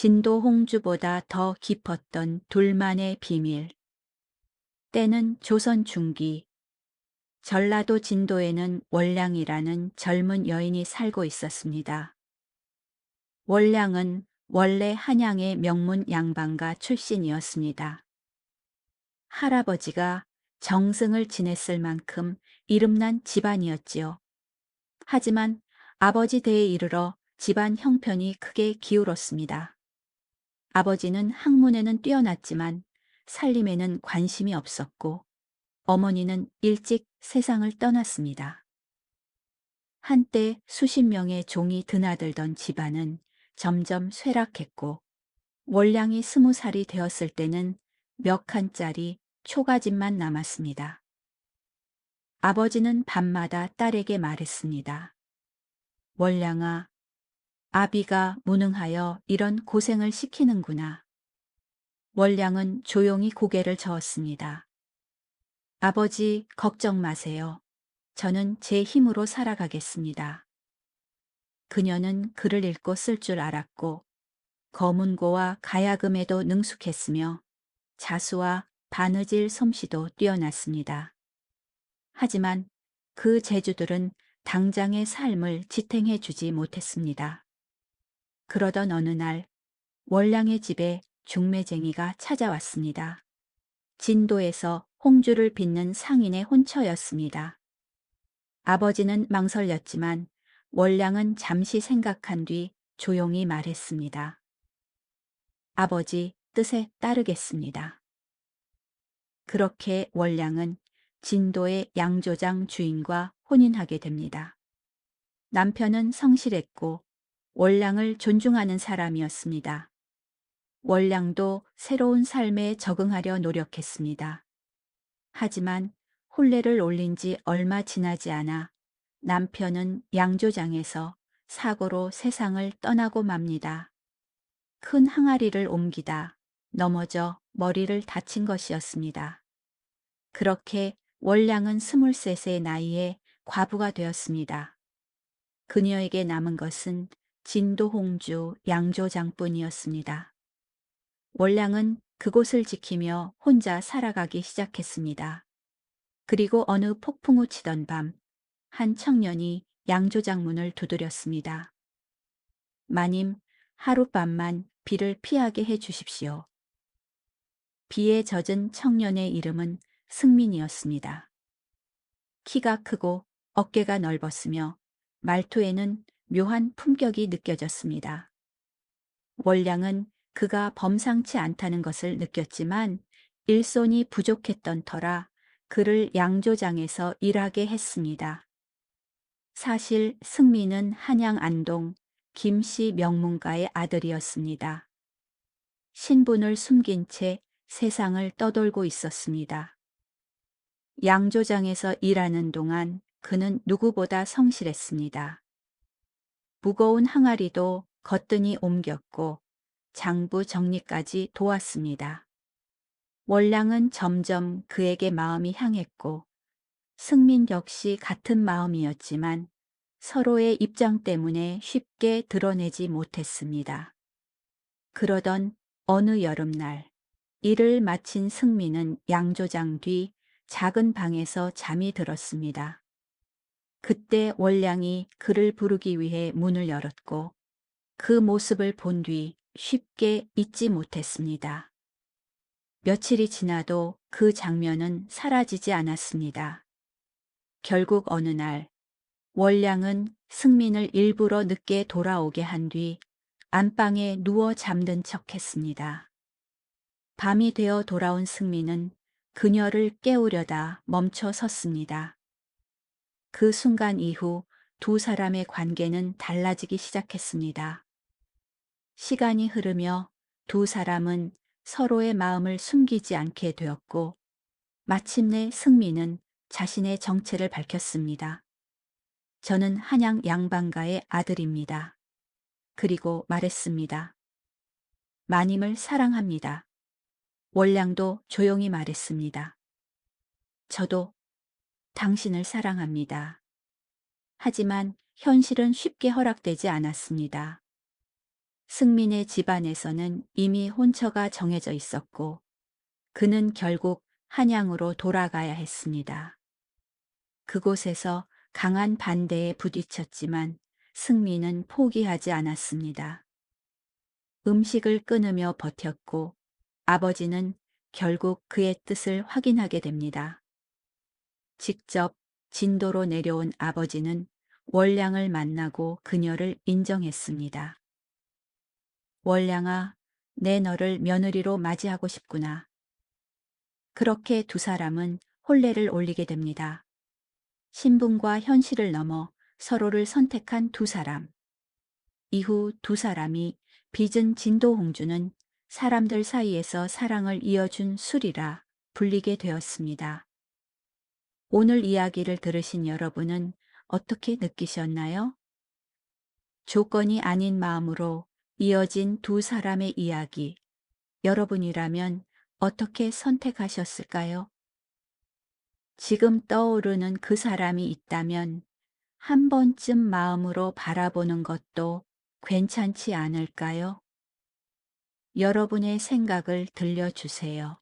진도 홍주보다 더 깊었던 둘만의 비밀. 때는 조선 중기, 전라도 진도에는 월량이라는 젊은 여인이 살고 있었습니다. 월량은 원래 한양의 명문 양반가 출신이었습니다. 할아버지가 정승을 지냈을 만큼 이름난 집안이었지요. 하지만 아버지 대에 이르러 집안 형편이 크게 기울었습니다. 아버지는 학문에는 뛰어났지만 살림에는 관심이 없었고 어머니는 일찍 세상을 떠났습니다. 한때 수십 명의 종이 드나들던 집안은 점점 쇠락했고 월량이 20살이 되었을 때는 몇 칸짜리 초가집만 남았습니다. 아버지는 밤마다 딸에게 말했습니다. 월량아, 아비가 무능하여 이런 고생을 시키는구나. 월량은 조용히 고개를 저었습니다. 아버지, 걱정 마세요. 저는 제 힘으로 살아가겠습니다. 그녀는 글을 읽고 쓸 줄 알았고 거문고와 가야금에도 능숙했으며 자수와 바느질 솜씨도 뛰어났습니다. 하지만 그 재주들은 당장의 삶을 지탱해 주지 못했습니다. 그러던 어느 날 월량의 집에 중매쟁이가 찾아왔습니다. 진도에서 홍주를 빚는 상인의 혼처였습니다. 아버지는 망설였지만 월량은 잠시 생각한 뒤 조용히 말했습니다. 아버지 뜻에 따르겠습니다. 그렇게 월량은 진도의 양조장 주인과 혼인하게 됩니다. 남편은 성실했고 월량을 존중하는 사람이었습니다. 월량도 새로운 삶에 적응하려 노력했습니다. 하지만 혼례를 올린 지 얼마 지나지 않아 남편은 양조장에서 사고로 세상을 떠나고 맙니다. 큰 항아리를 옮기다 넘어져 머리를 다친 것이었습니다. 그렇게 월량은 23세 나이에 과부가 되었습니다. 그녀에게 남은 것은 진도 홍주 양조장뿐이었습니다. 월량은 그곳을 지키며 혼자 살아가기 시작했습니다. 그리고 어느 폭풍우 치던 밤, 한 청년이 양조장 문을 두드렸습니다. 마님, 하룻밤만 비를 피하게 해 주십시오. 비에 젖은 청년의 이름은 승민이었습니다. 키가 크고 어깨가 넓었으며 말투에는 묘한 품격이 느껴졌습니다. 월량은 그가 범상치 않다는 것을 느꼈지만 일손이 부족했던 터라 그를 양조장에서 일하게 했습니다. 사실 승민은 한양 안동 김씨 명문가의 아들이었습니다. 신분을 숨긴 채 세상을 떠돌고 있었습니다. 양조장에서 일하는 동안 그는 누구보다 성실했습니다. 무거운 항아리도 거뜬히 옮겼고 장부 정리까지 도왔습니다. 월량은 점점 그에게 마음이 향했고 승민 역시 같은 마음이었지만 서로의 입장 때문에 쉽게 드러내지 못했습니다. 그러던 어느 여름날 일을 마친 승민은 양조장 뒤 작은 방에서 잠이 들었습니다. 그때 월량이 그를 부르기 위해 문을 열었고 그 모습을 본 뒤 쉽게 잊지 못했습니다. 며칠이 지나도 그 장면은 사라지지 않았습니다. 결국 어느 날 월량은 승민을 일부러 늦게 돌아오게 한 뒤 안방에 누워 잠든 척했습니다. 밤이 되어 돌아온 승민은 그녀를 깨우려다 멈춰 섰습니다. 그 순간 이후 두 사람의 관계는 달라지기 시작했습니다. 시간이 흐르며 두 사람은 서로의 마음을 숨기지 않게 되었고 마침내 승민은 자신의 정체를 밝혔습니다. 저는 한양 양반가의 아들입니다. 그리고 말했습니다. 마님을 사랑합니다. 월량도 조용히 말했습니다. 저도 당신을 사랑합니다. 하지만 현실은 쉽게 허락되지 않았습니다. 승민의 집안에서는 이미 혼처가 정해져 있었고 그는 결국 한양으로 돌아가야 했습니다. 그곳에서 강한 반대에 부딪혔지만 승민은 포기하지 않았습니다. 음식을 끊으며 버텼고 아버지는 결국 그의 뜻을 확인하게 됩니다. 직접 진도로 내려온 아버지는 월량을 만나고 그녀를 인정했습니다. 월량아, 내 너를 며느리로 맞이하고 싶구나. 그렇게 두 사람은 혼례를 올리게 됩니다. 신분과 현실을 넘어 서로를 선택한 두 사람. 이후 두 사람이 빚은 진도홍주는 사람들 사이에서 사랑을 이어준 술이라 불리게 되었습니다. 오늘 이야기를 들으신 여러분은 어떻게 느끼셨나요? 조건이 아닌 마음으로 이어진 두 사람의 이야기. 여러분이라면 어떻게 선택하셨을까요? 지금 떠오르는 그 사람이 있다면 한 번쯤 마음으로 바라보는 것도 괜찮지 않을까요? 여러분의 생각을 들려주세요.